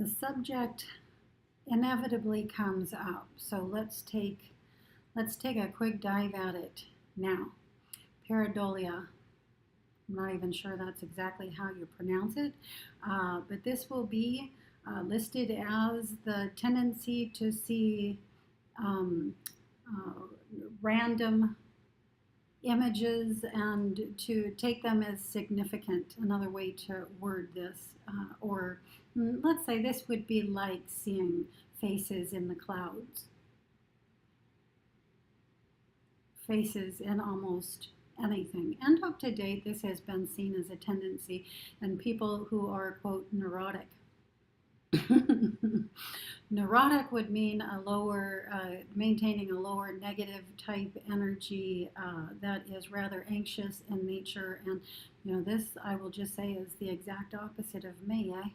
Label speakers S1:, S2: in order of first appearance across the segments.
S1: The subject inevitably comes up. So let's take a quick dive at it now. Pareidolia. I'm not even sure that's exactly how you pronounce it, but this will be listed as the tendency to see um, random images and to take them as significant. Another way to word this, or let's say this would be like seeing faces in the clouds, faces in almost anything. And up to date, this has been seen as a tendency in people who are, quote, neurotic. Neurotic would mean maintaining a lower negative type energy that is rather anxious in nature. And, this I will just say is the exact opposite of me, eh?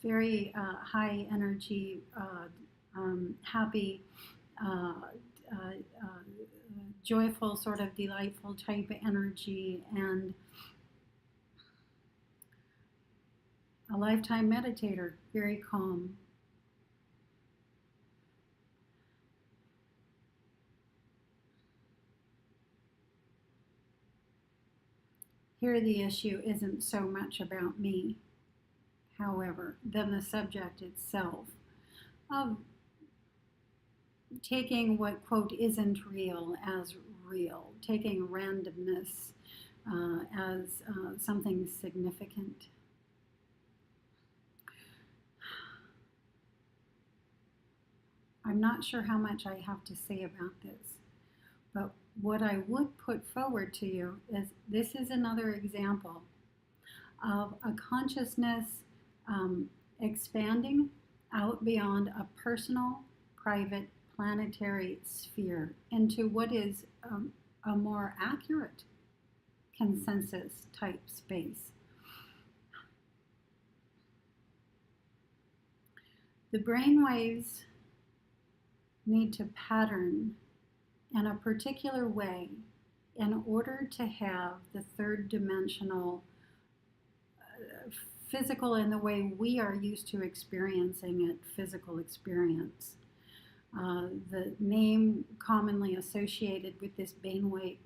S1: Very high energy, happy, uh, joyful, sort of delightful type energy, and a lifetime meditator, very calm. Here the issue isn't so much about me, however, than the subject itself of taking what, quote, isn't real as real, taking randomness as something significant. I'm not sure how much I have to say about this, but what I would put forward to you is this is another example of a consciousness expanding out beyond a personal, private, planetary sphere into what is a more accurate consensus type space. The brainwaves need to pattern in a particular way in order to have the third dimensional physical, in the way we are used to experiencing it, physical experience. The name commonly associated with this brainwave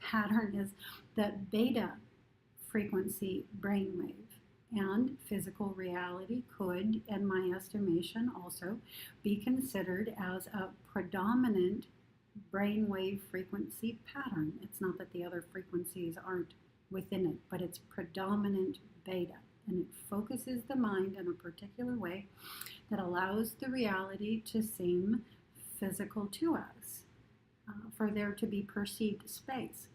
S1: pattern is the beta frequency brainwave. And physical reality could, in my estimation, also be considered as a predominant brainwave frequency pattern. It's not that the other frequencies aren't within it, but it's predominant beta. And it focuses the mind in a particular way that allows the reality to seem physical to us, for there to be perceived space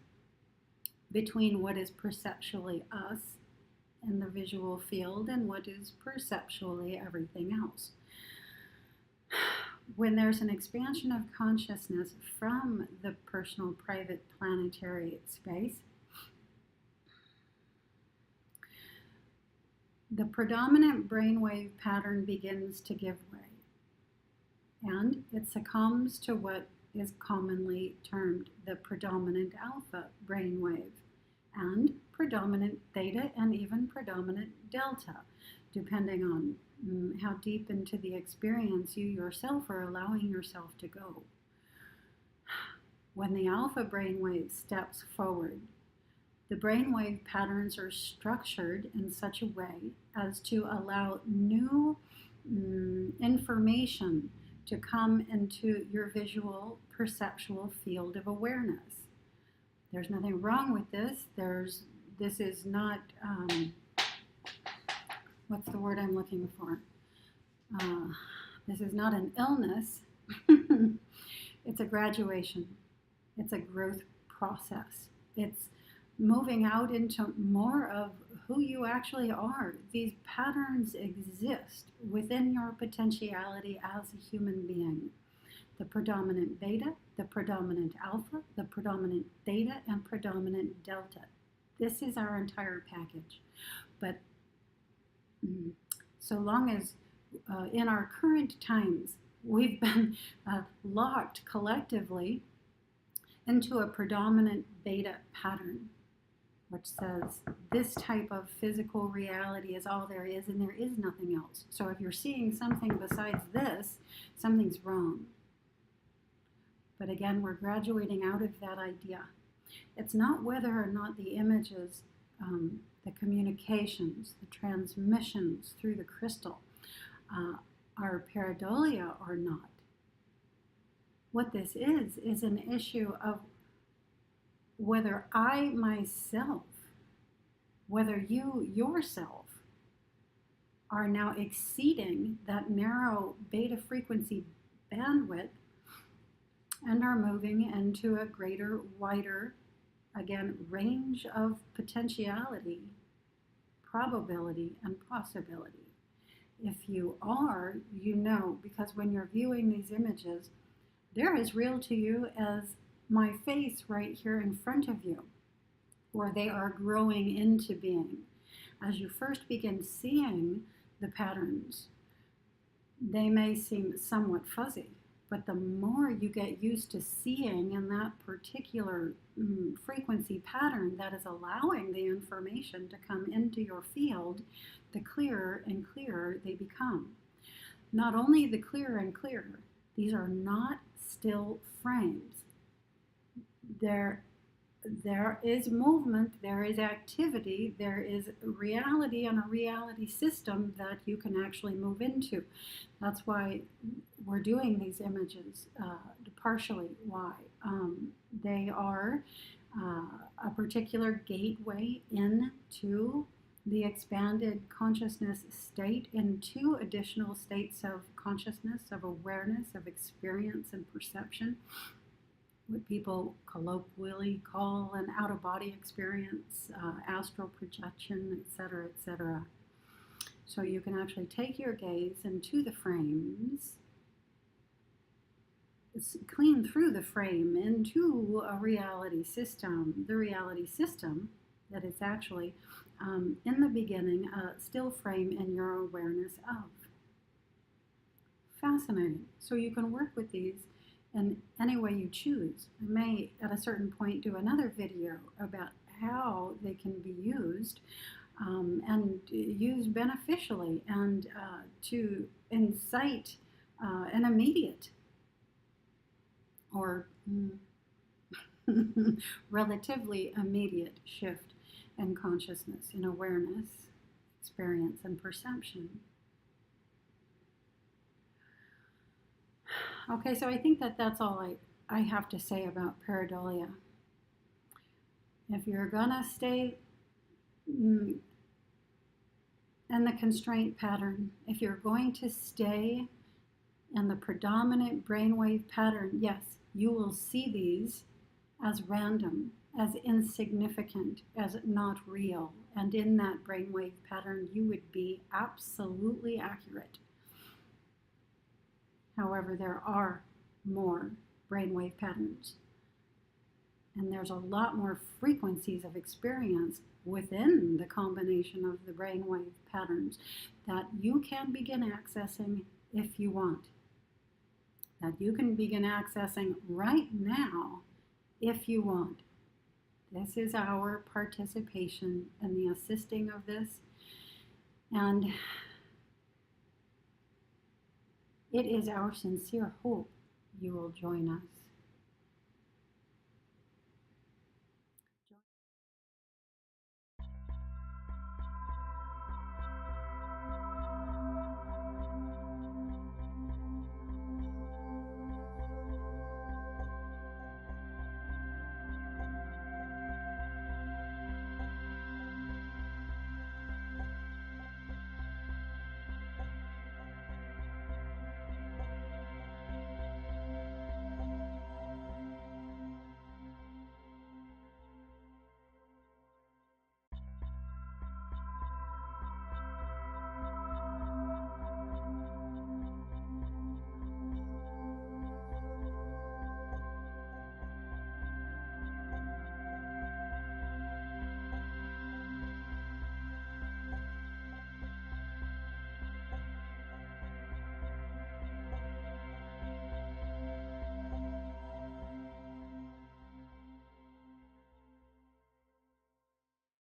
S1: between what is perceptually us in the visual field and what is perceptually everything else. When there's an expansion of consciousness from the personal, private, planetary space, the predominant brainwave pattern begins to give way, and it succumbs to what is commonly termed the predominant alpha brainwave, and predominant theta, and even predominant delta, depending on how deep into the experience you yourself are allowing yourself to go. When the alpha brainwave steps forward, the brainwave patterns are structured in such a way as to allow new information to come into your visual, perceptual field of awareness. There's nothing wrong with this. This is not, what's the word I'm looking for? This is not an illness. It's a graduation. It's a growth process. It's moving out into more of who you actually are. These patterns exist within your potentiality as a human being. The predominant beta, the predominant alpha, the predominant theta, and predominant delta. This is our entire package. But so long as in our current times we've been locked collectively into a predominant beta pattern, which says this type of physical reality is all there is and there is nothing else. So if you're seeing something besides this, something's wrong. But again, we're graduating out of that idea. It's not whether or not the images, the communications, the transmissions through the crystal are pareidolia or not. What this is an issue of whether I myself, whether you yourself are now exceeding that narrow beta frequency bandwidth and are moving into a greater, wider, again, range of potentiality, probability, and possibility. If you are, you know, because when you're viewing these images, they're as real to you as my face right here in front of you, or they are growing into being. As you first begin seeing the patterns, they may seem somewhat fuzzy, but the more you get used to seeing in that particular frequency pattern that is allowing the information to come into your field, the clearer and clearer they become. Not only the clearer and clearer, these are not still frames. There is movement, there is activity, there is reality and a reality system that you can actually move into. That's why we're doing these images, partially why. They are a particular gateway into the expanded consciousness state, into additional states of consciousness, of awareness, of experience and perception. What people colloquially call an out-of-body experience, astral projection, etc., etc. So you can actually take your gaze into the frames, clean through the frame into a reality system, the reality system that is actually, in the beginning, a still frame in your awareness of. Fascinating. So you can work with these in any way you choose. I may, at a certain point, do another video about how they can be used and used beneficially and to incite an immediate or relatively immediate shift in consciousness, in awareness, experience, and perception. Okay, so I think that that's all I have to say about pareidolia. If you're gonna stay in the constraint pattern, if you're going to stay in the predominant brainwave pattern, yes, you will see these as random, as insignificant, as not real. And in that brainwave pattern, you would be absolutely accurate. However, there are more brainwave patterns. And there's a lot more frequencies of experience within the combination of the brainwave patterns that you can begin accessing if you want. That you can begin accessing right now if you want. This is our participation in the assisting of this. And it is our sincere hope you will join us.